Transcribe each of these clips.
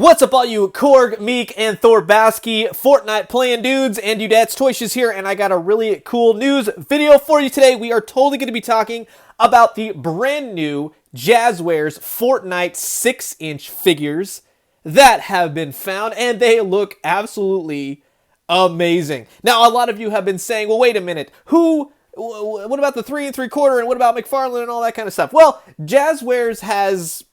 What's up all you Korg, Meek, and Thorbowski Fortnite playing dudes and dudettes? Toyshes here, and I got a really cool news video for you today. We are totally going to be talking about the brand new Jazwares Fortnite 6-inch figures that have been found, and they look absolutely amazing. Now, a lot of you have been saying, well, wait a minute, what about the 3 3/4 and what about McFarlane and all that kind of stuff? Well, Jazwares has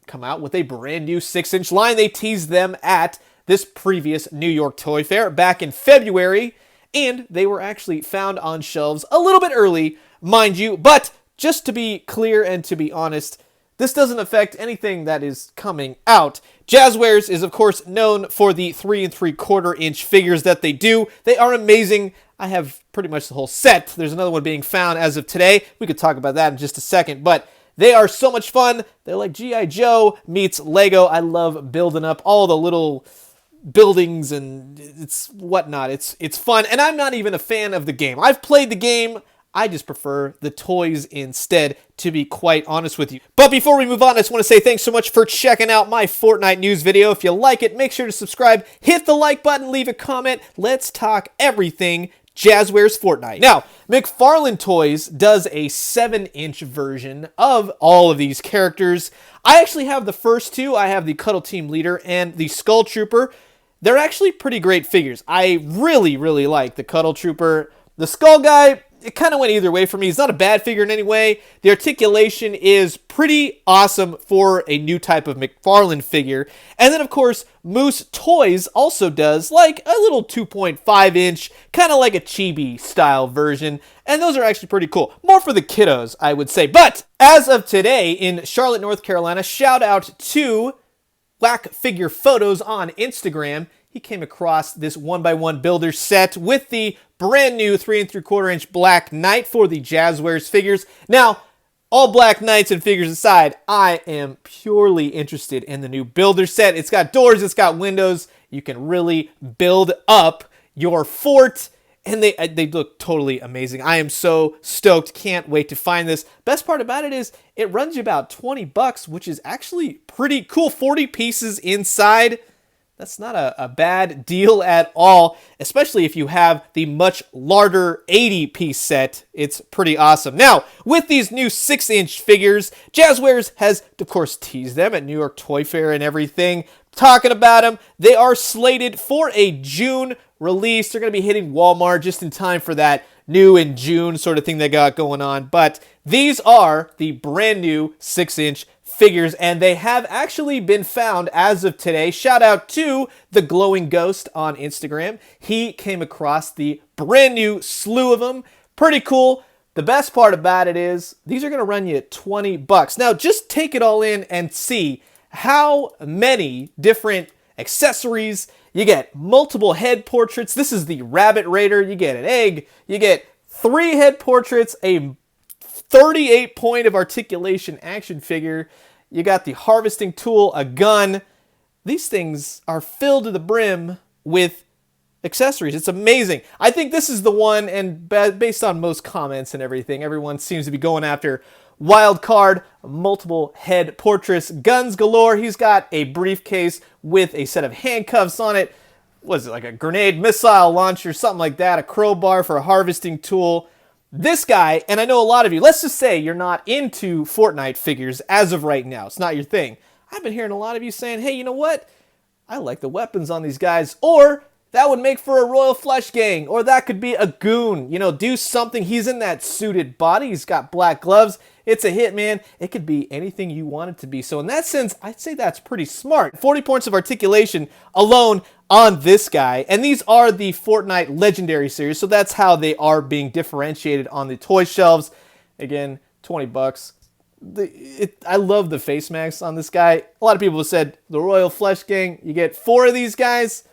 come out with a brand new 6-inch line. They teased them at this previous New York Toy Fair back in February, and they were actually found on shelves a little bit early, mind you. But just to be clear and to be honest, this doesn't affect anything that is coming out. Jazwares is, of course, known for the 3 3/4 inch figures that they do. They are amazing. I have pretty much the whole set. There's another one being found as of today. We could talk about that in just a second, but they are so much fun. They're like G.I. Joe meets Lego. I love building up all the little buildings and it's whatnot. It's fun, and I'm not even a fan of the game. I've played the game. I just prefer the toys instead, to be quite honest with you. But before we move on, I just want to say thanks so much for checking out my Fortnite news video. If you like it, make sure to subscribe, hit the like button, leave a comment. Let's talk everything Jazwares Fortnite. Now, McFarlane Toys does a 7-inch version of all of these characters. I actually have the first two. I have the Cuddle Team Leader and the Skull Trooper. They're actually pretty great figures. I really, really like the Cuddle Trooper. The Skull guy, it kind of went either way for me. He's not a bad figure in any way. The articulation is pretty awesome for a new type of McFarlane figure. And then, of course, Moose Toys also does like a little 2.5-inch, kind of like a chibi style version. And those are actually pretty cool. More for the kiddos, I would say. But as of today in Charlotte, North Carolina, shout out to Blackfigure Photos on Instagram. He came across this 1x1 builder set with the brand new 3 3/4 inch Black Knight for the Jazwares figures. Now, all Black Knights and figures aside, I am purely interested in the new builder set. It's got doors, it's got windows. You can really build up your fort, and they look totally amazing. I am so stoked. Can't wait to find this. Best part about it is it runs you about $20, which is actually pretty cool. 40 pieces inside. That's not a bad deal at all, especially if you have the much larger 80-piece set. It's pretty awesome. Now, with these new 6-inch figures, Jazwares has, of course, teased them at New York Toy Fair and everything, talking about them. They are slated for a June release. They're going to be hitting Walmart just in time for that new in June sort of thing they got going on. But these are the brand new 6-inch figures, and they have actually been found as of today. Shout out to the Glowing Ghost on Instagram. He came across the brand new slew of them. Pretty cool. The best part about it is these are going to run you $20. Now, just take it all in and see how many different accessories. You get multiple head portraits. This is the Rabbit Raider. You get an egg. You get 3 head portraits, a 38 point of articulation action figure. You got the harvesting tool, a gun. These things are filled to the brim with accessories. It's amazing. I think this is the one, and based on most comments and everything, everyone seems to be going after Wildcard, multiple head portraits, guns galore. He's got a briefcase with a set of handcuffs on it. Was it like a grenade missile launcher, something like that, a crowbar for a harvesting tool. This guy, and I know a lot of you, let's just say you're not into Fortnite figures as of right now. It's not your thing. I've been hearing a lot of you saying, hey, you know what? I like the weapons on these guys. Or that would make for a Royal Flush Gang. Or that could be a goon. You know, do something. He's in that suited body. He's got black gloves. It's a hit, man. It could be anything you want it to be. So in that sense, I'd say that's pretty smart. 40 points of articulation alone on this guy. And these are the Fortnite Legendary Series, so that's how they are being differentiated on the toy shelves. Again, $20. I love the face masks on this guy. A lot of people have said the Royal Flush Gang, you get 4 of these guys,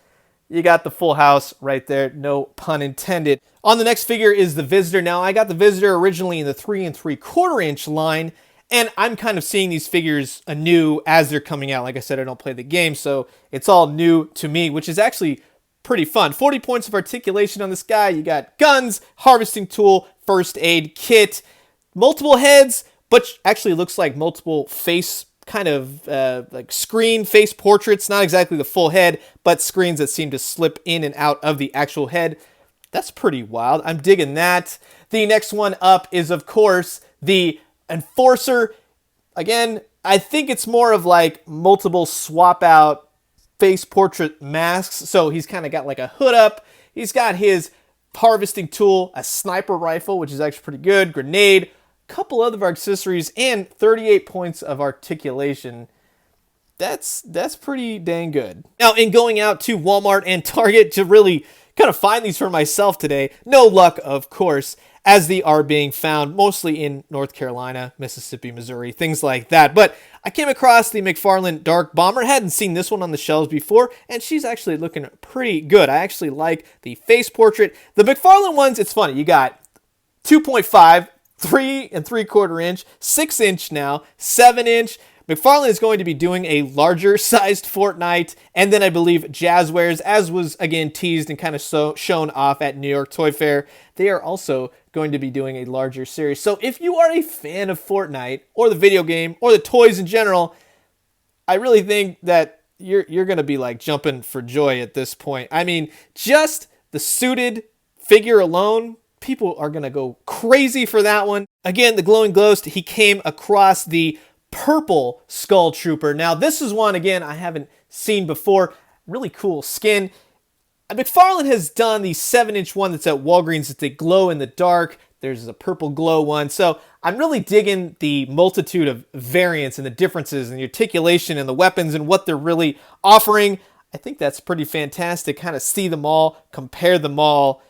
you got the full house right there, no pun intended. On the next figure is the Visitor. Now, I got the Visitor originally in the 3 3/4 inch line, and I'm kind of seeing these figures anew as they're coming out. Like I said, I don't play the game, so it's all new to me, which is actually pretty fun. 40 points of articulation on this guy. You got guns, harvesting tool, first aid kit, multiple heads, but actually looks like multiple face kind of like screen face portraits, not exactly the full head, but screens that seem to slip in and out of the actual head. That's pretty wild. I'm digging that. The next one up is, of course, the Enforcer. Again, I think it's more of like multiple swap out face portrait masks. So he's kind of got like a hood up. He's got his harvesting tool, a sniper rifle, which is actually pretty good, grenade, a couple other accessories, and 38 points of articulation. That's pretty dang good. Now, in going out to Walmart and Target to really kind of find these for myself today, no luck, of course, as they are being found mostly in North Carolina, Mississippi, Missouri, things like that. But I came across the McFarlane Dark Bomber. Hadn't seen this one on the shelves before, and she's actually looking pretty good. I actually like the face portrait. The McFarlane ones, it's funny. You got 2.5, 3 3/4 inch, 6 inch now, 7 inch. McFarlane is going to be doing a larger sized Fortnite, and then I believe Jazwares, as was again teased and kind of shown off at New York Toy Fair, they are also going to be doing a larger series. So if you are a fan of Fortnite or the video game or the toys in general, I really think that you're going to be like jumping for joy at this point. I mean, just the suited figure alone, people are going to go crazy for that one. Again, the glowing ghost, he came across the purple Skull Trooper. Now, this is one, again, I haven't seen before. Really cool skin. McFarlane has done the 7-inch one that's at Walgreens that they glow in the dark. There's a purple glow one. So I'm really digging the multitude of variants and the differences and the articulation and the weapons and what they're really offering. I think that's pretty fantastic. Kind of see them all, compare them all,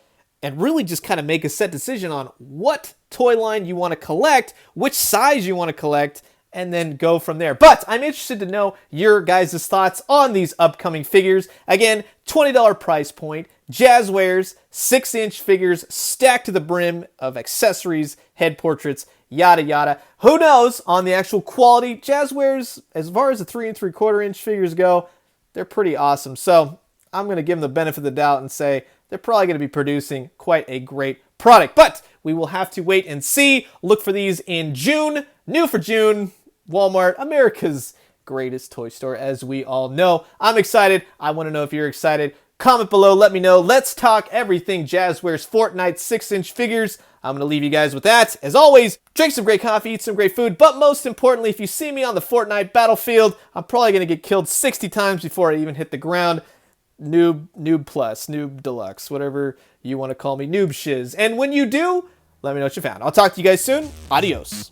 and really just kind of make a set decision on what toy line you want to collect, which size you want to collect, and then go from there. But I'm interested to know your guys' thoughts on these upcoming figures. Again, $20 price point, Jazwares, 6-inch figures stacked to the brim of accessories, head portraits, yada yada. Who knows on the actual quality? Jazwares, as far as the 3 3/4 inch figures go, they're pretty awesome. So I'm going to give them the benefit of the doubt and say they're probably going to be producing quite a great product. But we will have to wait and see. Look for these in June. New for June. Walmart, America's greatest toy store, as we all know. I'm excited. I want to know if you're excited. Comment below. Let me know. Let's talk everything Jazwares Fortnite 6-inch figures. I'm going to leave you guys with that. As always, drink some great coffee, eat some great food, but most importantly, if you see me on the Fortnite battlefield, I'm probably going to get killed 60 times before I even hit the ground. Noob plus, noob deluxe, whatever you want to call me, noob shiz. And when you do, let me know what you found. I'll talk to you guys soon. Adios.